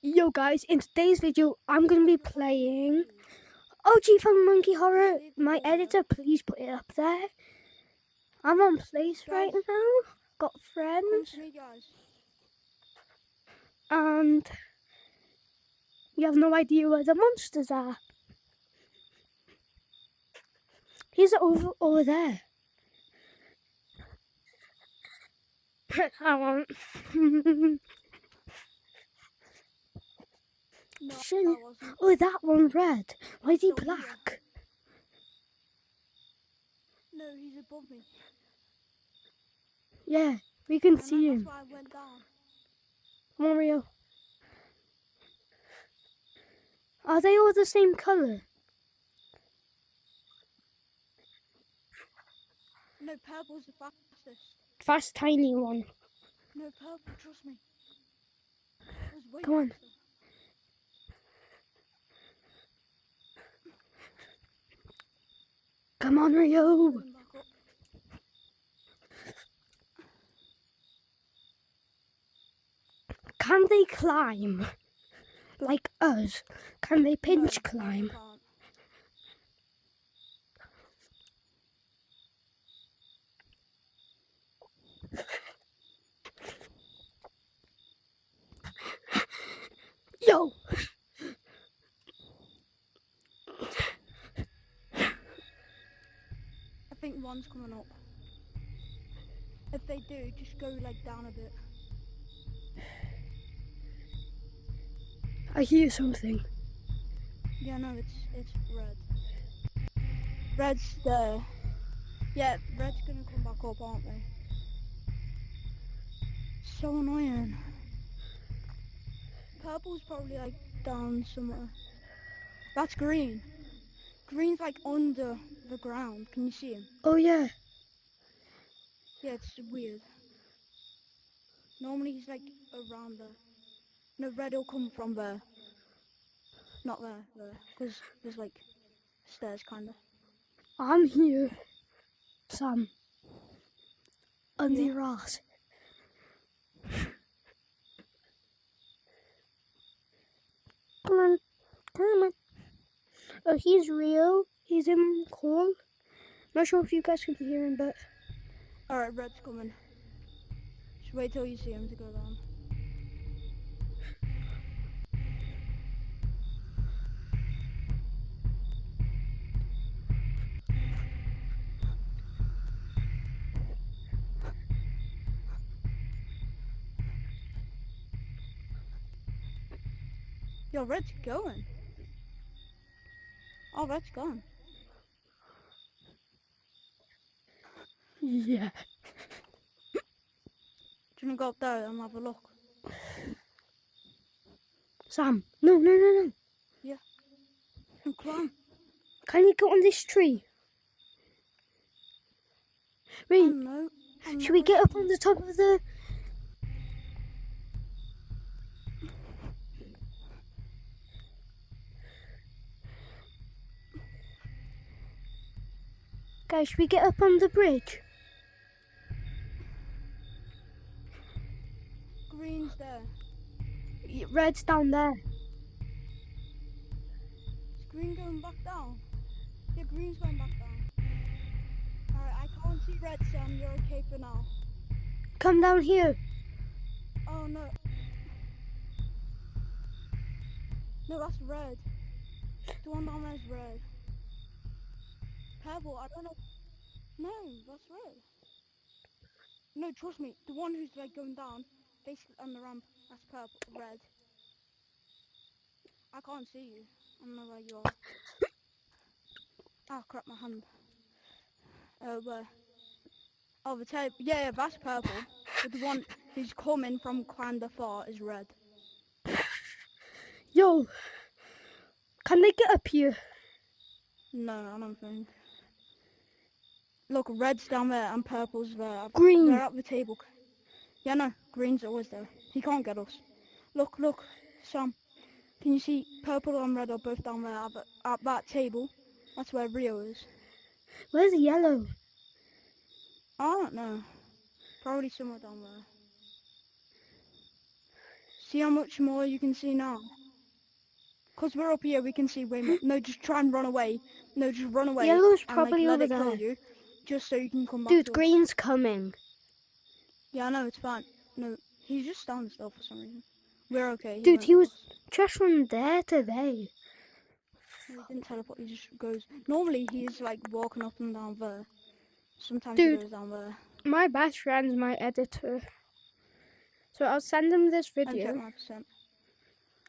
Yo guys, in today's video I'm going to be playing OG Fun Monkey Horror. My editor, please put it up there. I'm on place right now, got friends, and you have no idea where the monsters are. He's over there. I won't. No, Oh, that one red. Why is he black? No, he's above me. Yeah, we can And see that's him. why I went down. Come on, Rio. Are they all the same colour? No, purple's the fastest. Fast, tiny one. No, purple, trust me. It was way Come on. faster. Come on, Rio. Going back up. Can they climb? Like us? Can they pinch No, climb? they can't. Yo! I think one's coming up. If they do, just go like down a bit. I hear something. Yeah, no, it's red. Red's there. Yeah, red's gonna come back up, aren't they? So annoying. Purple's probably like down somewhere. That's green. Green's like under the ground. Can you see him? Oh yeah. Yeah, it's weird. Normally he's like around there. No, red will come from there. Not there, there. Because there's like stairs kinda. I'm here. Sam. On the Yeah. grass. Come on. Come on. Oh, he's Rio. He's in call. Not sure if you guys can hear him, but... Alright, red's coming. Just wait till you see him to go down. Yo, red's going. Oh, red's gone. Yeah. Do you wanna go up there and have a look? Sam. No, no, no, no. Yeah. And climb. Can you get on this tree? Wait. No. Should we get up on the top of the... Guys, should we get up on the bridge? Green's there. Red's down there. Is green going back down? Yeah, green's going back down. Alright, I can't see red, Sam. You're okay for now. Come down here. Oh no. No, that's red. The one down there is red. Purple, I don't know. No, that's red. No, trust me. The one who's like going down, basically on the ramp, that's purple, red. I can't see you. I don't know where you are. Oh crap, my hand. Where? Oh, the tape. Yeah, that's purple. But the one who's coming from kinda far is red. Yo. Can they get up here? No, I don't think. Look, red's down there and purple's there. Green. They're at the table. Yeah, no, green's always there. He can't get us. Look, look, Sam. Can you see purple and red are both down there at that table? That's where Rio is. Where's the yellow? I don't know. Probably somewhere down there. See how much more you can see now? Because we're up here, we can see way more. No, just try and run away. No, just run away. Yellow's and, like, probably let over it kill there. you, just so you can come back Dude, to us. green's coming. Yeah, I know, it's fine. No, he's just standing still for some reason. We're okay. Dude, won't he get was lost. just from there to there. He didn't teleport, he just goes. Normally, he's like walking up and down there. Sometimes Dude. he goes down there. My best friend's my editor. So I'll send him this And video. check my percent.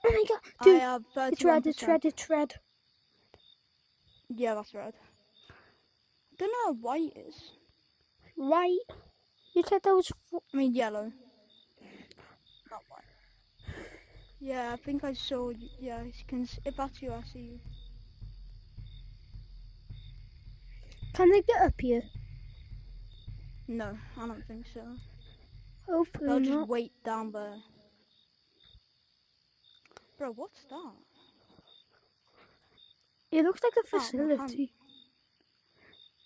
Oh my god, I dude, have 31%. it's red. Yeah, that's red. I don't know what white is. White. You said that was... I mean, yellow. Not white. Yeah, I think I saw you. Yeah, you can, if that's you, I see you. Can they get up here? No, I don't think so. Hopefully They'll just not. wait down there. Bro, what's that? It looks like a Oh, my hand. facility.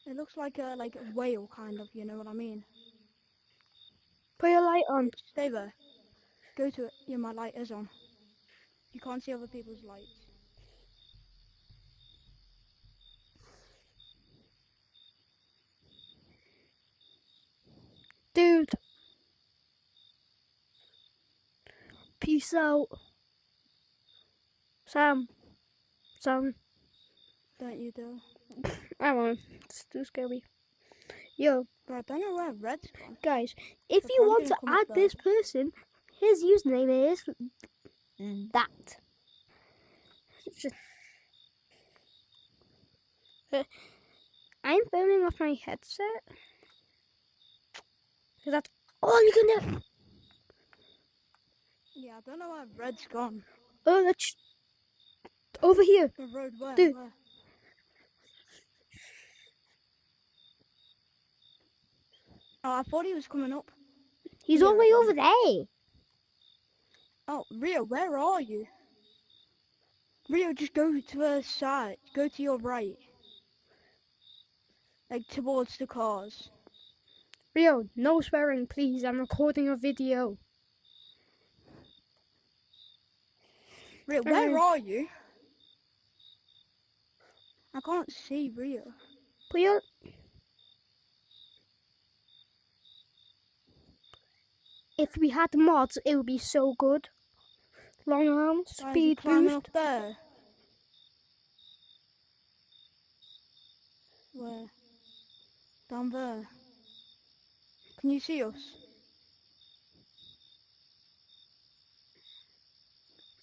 It looks like a whale, kind of, you know what I mean? Put your light on. Stay there. Go to it. Yeah, my light is on. You can't see other people's lights. Dude. Peace out. Sam. Don't you do? I won't. It's too scary. Yo, Bro, I don't know where red's gone. guys, if They're you probably want to gonna come up add there. this person, his username is that. I'm filming off my headset. Cause that's all you can do. Yeah, I don't know where red's gone. Oh, that's over here. The road where? Dude. Where? Oh, I thought he was coming up. He's Yeah, all the way over there. Oh, Rio, where are you? Rio, just go to the side. Go to your right. Like, towards the cars. Rio, no swearing, please. I'm recording a video. Rio, where are you? I can't see Rio. Put your... If we had mods, it would be so good. Long arm, Guys, you speed climbing boost. up there. Where? Down there. Can you see us?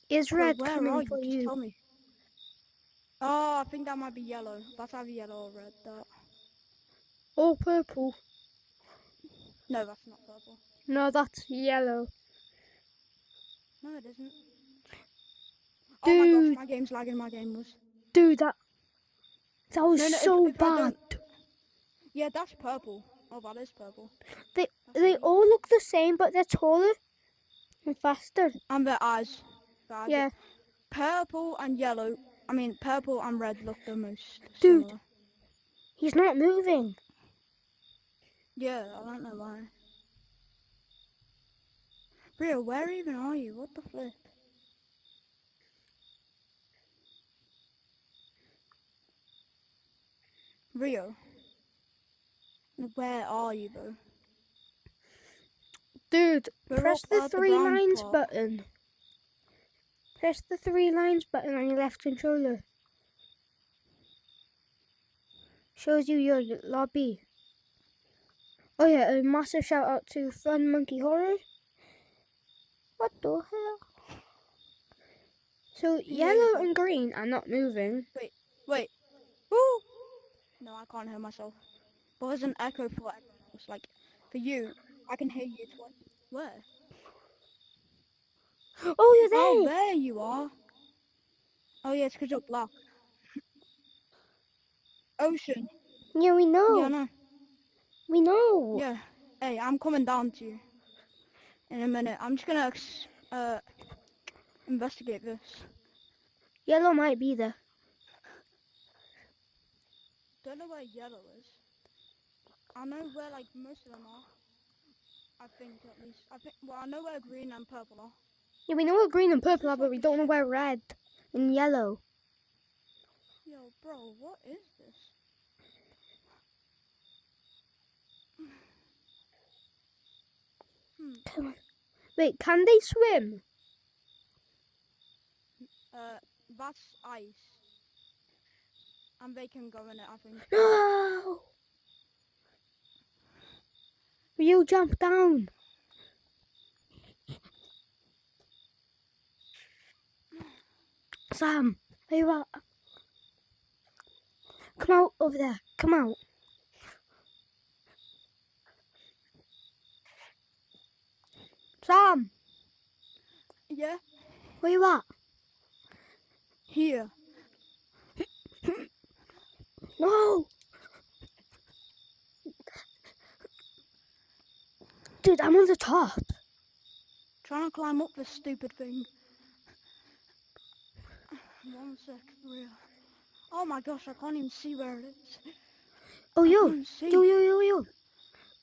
Is Bro, red where are coming you? for Just you? tell me. Oh, I think that might be yellow. That's either yellow or red. That. Or purple? No, that's not purple. No, that's yellow. No, it isn't. Oh my Dude. gosh, my game's lagging. My game was. Dude, that was No, so if I bad. don't- Yeah, that's purple. Oh, that is purple. They all look the same, but they're taller and faster. And their eyes. Yeah. Purple and yellow. I mean, purple and red look the most Dude. similar. He's not moving. Yeah, I don't know why. Rio, where even are you? What the flip? Rio. Where are you, bro? Dude, We're press up the at the 3 brown lines part. button. Press the 3 lines button on your left controller. Shows you your lobby. Oh yeah, a massive shout out to Fun Monkey Horror. What the hell? So yellow and green are not moving. Wait. Woo! No, I can't hear myself. But there's an echo for everyone else. Like, for you, I can hear you twice. Where? Oh, you're Oh, there! there you are. Oh yeah, it's because you're black. Ocean. Yeah, we know. Yeah, I know. We know. Yeah. Hey, I'm coming down to you in a minute. I'm just gonna investigate this. Yellow might be there. Don't know where yellow is. I know where most of them are. I think at least. Well, I know where green and purple are. Yeah, we know where green and purple are, but we don't know where red and yellow. Yo, bro, what is this? Come on. Wait, can they swim? That's ice. And they can go in it, I think. No! Will you jump down? Sam, are you out? Come out over there. Come out. Sam, Yeah, where you at? here. No! Dude, I'm on the top. Trying to climb up this stupid thing. 1 sec, real. Oh my gosh, I can't even see where it is. Oh, I yo. can't see. Yo.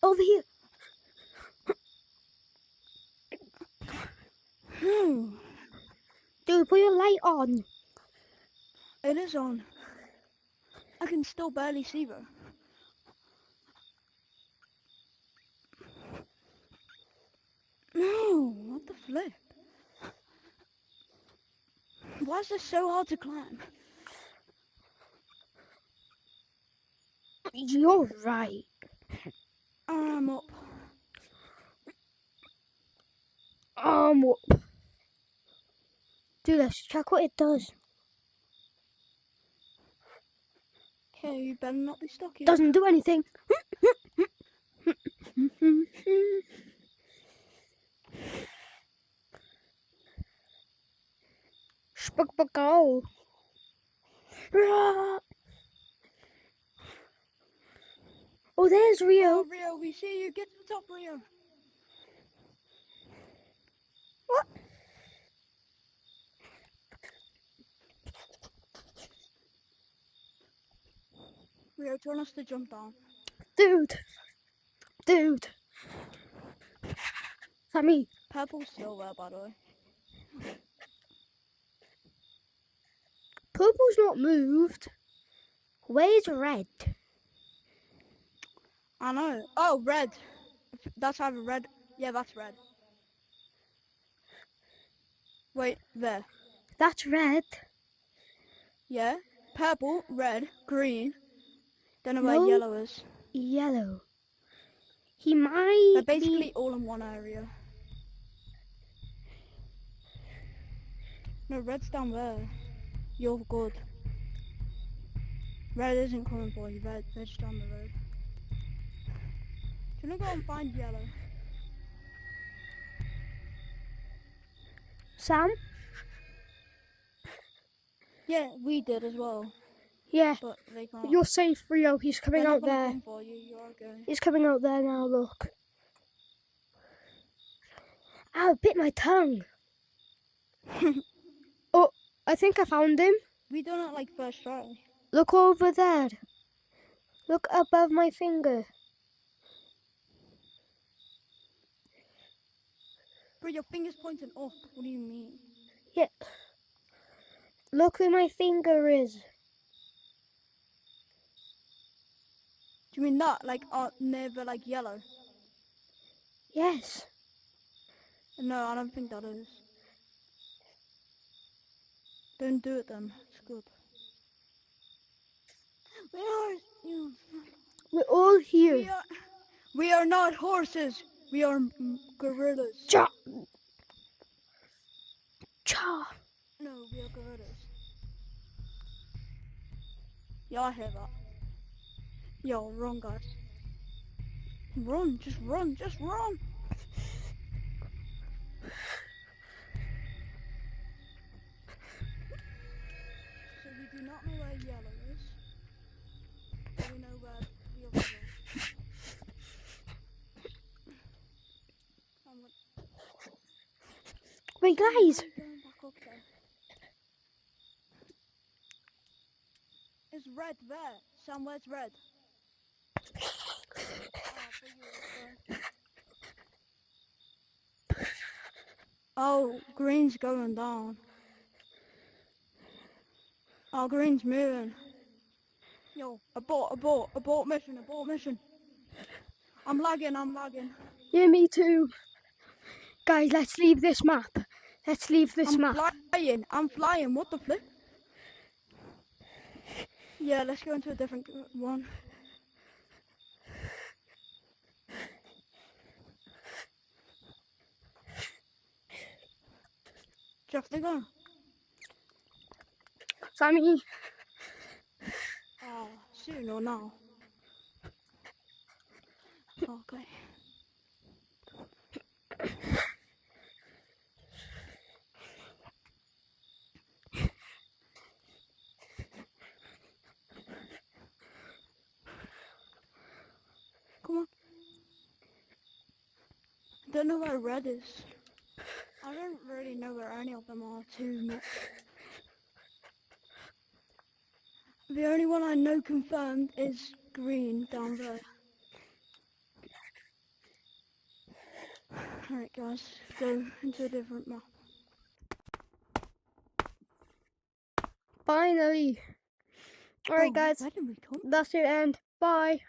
Over here. Dude, put your light on. It is on. I can still barely see though. No, what the flip? Why is this so hard to climb? You're right. I'm up. Dude, let's check what it does. Okay, you better not be stuck here. Doesn't do anything. Spugbugle. Oh, there's Rio. Oh, Rio, we see you. Get to the top, Rio. What? Rio, tell us to jump down. Dude. Is that me? Purple's still there, by the way. Purple's not moved. Where's red? I know. Oh, red. That's either red. Yeah, that's red. Wait, there. That's red. Yeah. Purple, red, green. Don't know No. where yellow is. Yellow. He might They're basically be... all in one area. No, red's down there. You're good. Red isn't coming for you. Red's down the road. Do you want to go and find yellow? Sam? Yeah, we did as well. Yeah. But they can't. You're safe, Rio. He's coming They're not out gonna there. come for you. You're okay. He's coming out there now, look. Ow, bit my tongue. Oh, I think I found him. We done it like first try. Look over there. Look above my finger. Bro, your finger's pointing up. What do you mean? Yeah. Look where my finger is. Do you mean that? Like near the like yellow? Yes. No, I don't think that is. Don't do it then. It's good. We're all here. We are not horses. We are gorillas. Cha. No, we are gorillas. Yeah, I hear that. Yo, run, guys. Run, just run, just run. So we do not know where yellow is. But we know where the other one. Wait, guys. Going back up there. Is red there? Somewhere's red. Oh, green's going down. Oh, green's moving. Yo, abort mission. I'm lagging. Yeah, me too. Guys, let's leave this map. Let's leave this map. I'm flying, what the flip? Yeah, let's go into a different one. Do you have to go? Sammy, Oh, soon or now? Okay. Come on. I don't know where red is. I don't really know where any of them are too much. The only one I know confirmed is green down there. Alright guys, go into a different map. finally. Alright, guys, Where did we come? that's it, and bye.